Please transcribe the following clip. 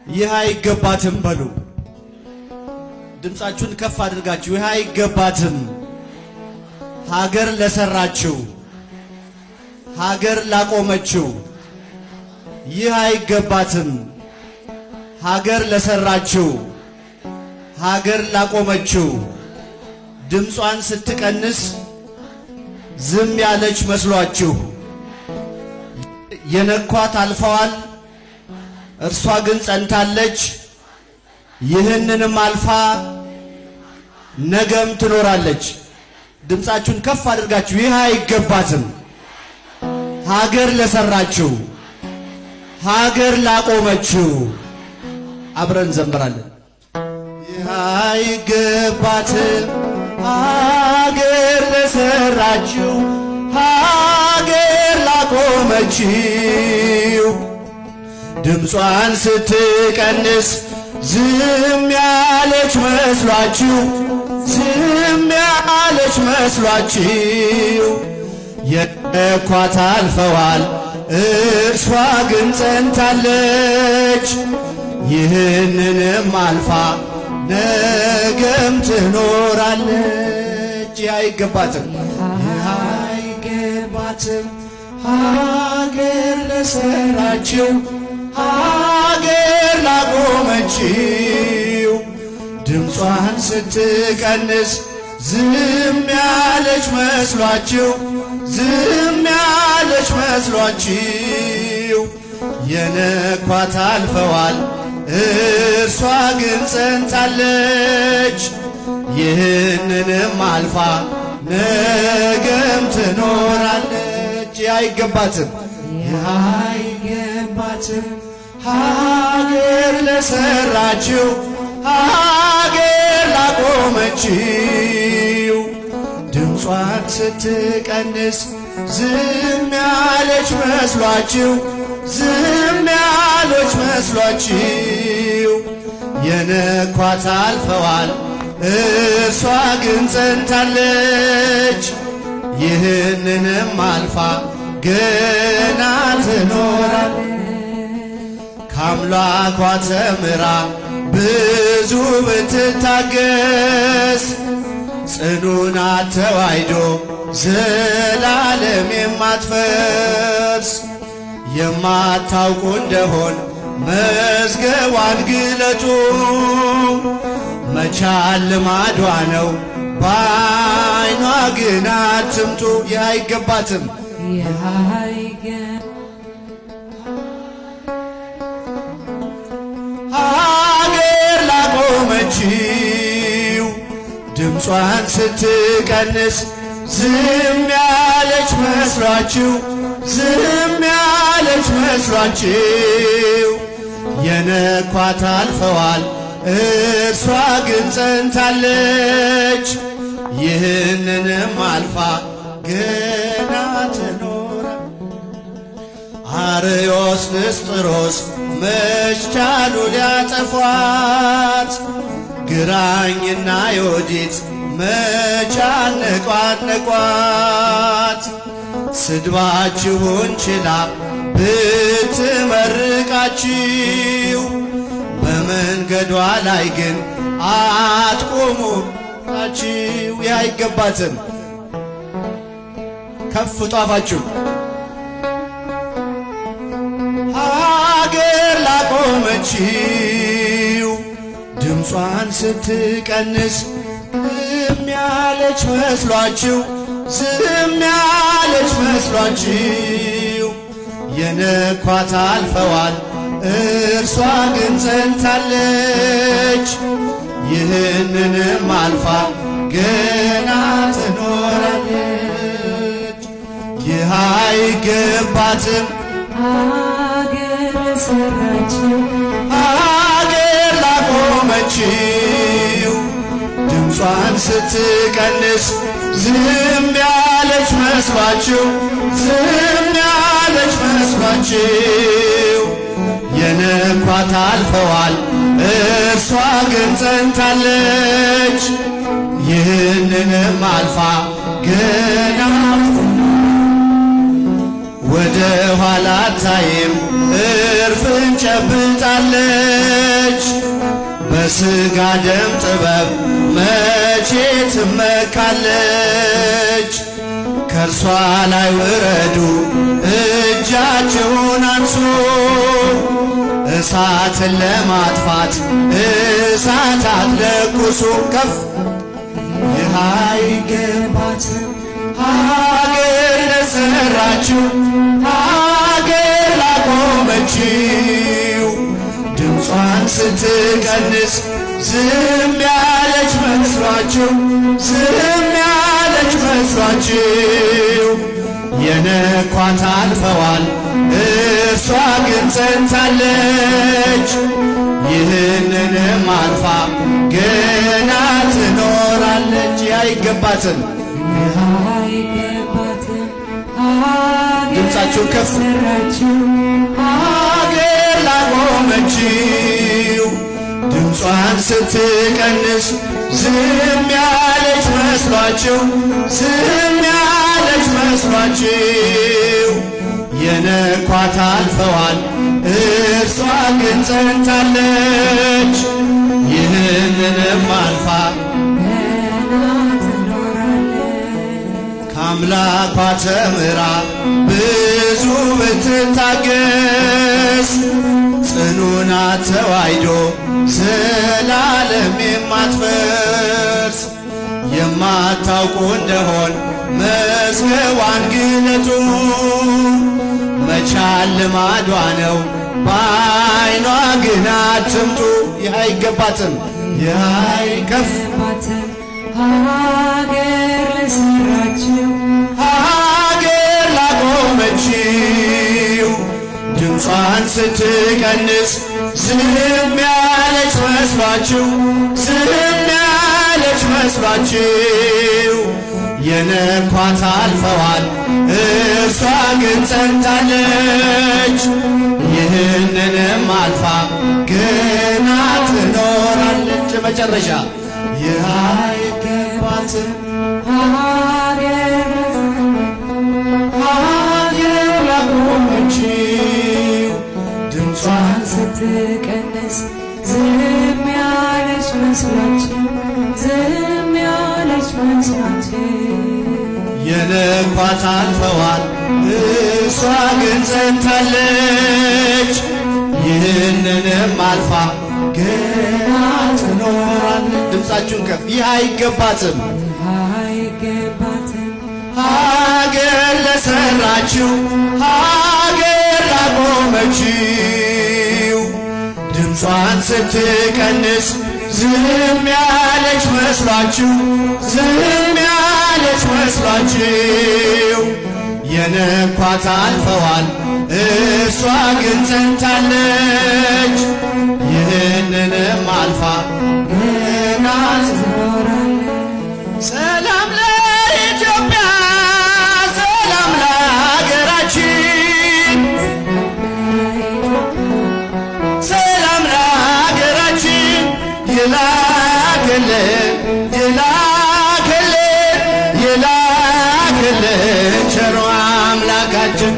ይህ አይገባትም በሉ። ድምፃችሁን ከፍ አድርጋችሁ ይህ አይገባትም። ሀገር ለሰራችው፣ ሀገር ላቆመችው ይህ አይገባትም። ሀገር ለሰራችው፣ ሀገር ላቆመችው ድምጿን ስትቀንስ ዝም ያለች መስሏችሁ የነኳት አልፈዋል፣ እርሷ ግን ጸንታለች። ይህንንም አልፋ ነገም ትኖራለች። ድምፃችሁን ከፍ አድርጋችሁ ይህ አይገባትም። ሀገር ለሰራችው፣ ሀገር ላቆመችው አብረን ዘምራለን። ይህ አይገባትም ሀገር ለሰራችው፣ ሀገር ላቆመችው ድምጿን ስትቀንስ ዝም ያለች መስሏችሁ፣ ዝም ያለች መስሏችሁ የነኳት አልፈዋል፣ እርሷ ግን ጸንታለች። ይህንንም አልፋ ነገም ትኖራለች። አይገባትም አይገባትም ሀገር ለሰራችው፣ ሀገር ላቆመችው ድምጿን ስትቀንስ ዝም ያለች መስሏችሁ፣ ዝም ያለች መስሏችሁ የነኳት አልፈዋል፣ እርሷ ግን ጸንታለች። ይህንንም አልፋ ነገም ትኖራለች። አይገባትም አይገባትም ሀገር ለሰራችው፣ ሀገር ላቆመችው ድምጿን ስትቀንስ ዝም ያለች መስሏችሁ፣ ዝም ያለች መስሏችሁ የነኳት አልፈዋል፣ እርሷ ግን ጸንታለች። ይህንንም አልፋ ገና ትኖራለች። ከአምላኳ ተምራ ብዙ ብትታገስ ጽኑ ናት ተዋሕዶ ዘላለም የማትፈርስ። የማታውቁ እንደሆን መዝገቧን ግለጡ፣ መቻል ልማዷ ነው በዓይኗ ግን አትምጡ። ይህ አይገባትም ሀገር ላቆመችው ድምጿን ስትቀንስ ዝም ያለች መስሏችሁ፣ ዝም ያለች መስሏችሁ የነኳት አልፈዋል፣ እርሷ ግን ጸንታለች። ይህንንም አልፋ ገና ትኖረ። አርዮስ ንስጥሮስ መች ቻሉ ሊያጠፏት፣ ግራኝና ዮዲት መች አነቋነቋት። ስድባችሁን ችላ ብትመርቃችሁ፣ በመንገዷ ላይ ግን አትቆሙላችሁ። ይህ አይገባትም። ከፍ ጧፋችሁ ሀገር ላቆመችው ድምጿን ስትቀንስ ዝም ያለች መስሏችሁ፣ ዝም ያለች መስሏችሁ የነኳት አልፈዋል፣ እርሷ ግን ጸንታለች። ይህንንም አልፋ ገና ትኖራለች። ይህ አይገባትም ሀገር ለሰራችው፣ ሀገር ላቆመችው ድምጿን ስትቀንስ ዝም ያለች መስሏችሁ፣ ዝም ያለች መስሏችሁ የነኳት አልፈዋል፣ እርሷ ግን ጸንታለች። ይህንንም አልፋ ገና ወደ ኋላ ታይም እርፍ ትጨብጣለች። በሥጋ ደም ጥበብ መቼ ትመካለች? ከእርሷ ላይ ውረዱ እጃችሁን አንሱ፣ እሳትን ለማጥፋት እሳት አትለኩሱ። ከፍ ይህ አይገባትም ሀገር ለሠራችው ሀገር ላቆመችው ድምጿን ስትቀንስ ዝም ያለች መስሏችሁ ዝም ያለች መስሏችሁ የነኳት አልፈዋል እርሷ ግን ጸንታለች። ይህንንም አልፋ ገና ትኖራለች። አይገባትም ድምፃችሁን ከፍ ሀገር ላቆመችው ድምጿን ስትቀንስ ዝም ያለች መስሏችሁ ዝም ያለች መስሏችሁ የነኳት አልፈዋል እርሷ ግን ጸንታለች። ይህንንም አልፋ ከአምላኳ ተምራ ብዙ ብትታገስ ጽኑ ናት ተዋሕዶ ዘላለም የማትፈርስ። የማታውቁ እንደሆን መዝገቧን ግለጡ፣ መቻል ልማዷ ነው በዓይኗ ግን አትምጡ። ይህ አይገባትም ይህ አይከፍባትም ሀገር ለሠራችው ሀገር ላቆመችው ድምጿን ስትቀንስ ዝም ያለች መስሏችሁ ዝም ያለች መስሏችሁ የነኳት አልፈዋል እርሷ ግን ጸንታለች። ይህንንም አልፋ ገና ትኖራለች። መጨረሻ ይህ አይገባትም ሀገር ላቆመችው ድምጿን ስትቀንስ ዝም ያለች መስሏችሁ ዝም ያለች መስሏችሁ የነኳት አልፈዋል እሷ ግን ጸንታለች። ይህንንም አልፋ ገና ትኖራለች። ድምፃችሁን ከፍ ይህ አይገባትም አይገባትም ሀገር ለሠራችው ሀገር ላቆመችው ድምጿን ስትቀንስ ዝም ያለች መስሏችሁ ዝም ያለች መስሏችሁ የነኳት አልፈዋል እርሷ ግን ጸንታለች። ይህንንም አልፋ ገና ትኖራለች። ሰላም ለኢትዮጵያ ሰላም ለሀገራችን ሰላም ለሀገራችን ይላክልን ይላክልን ይላክልን ቸሩ አምላካችን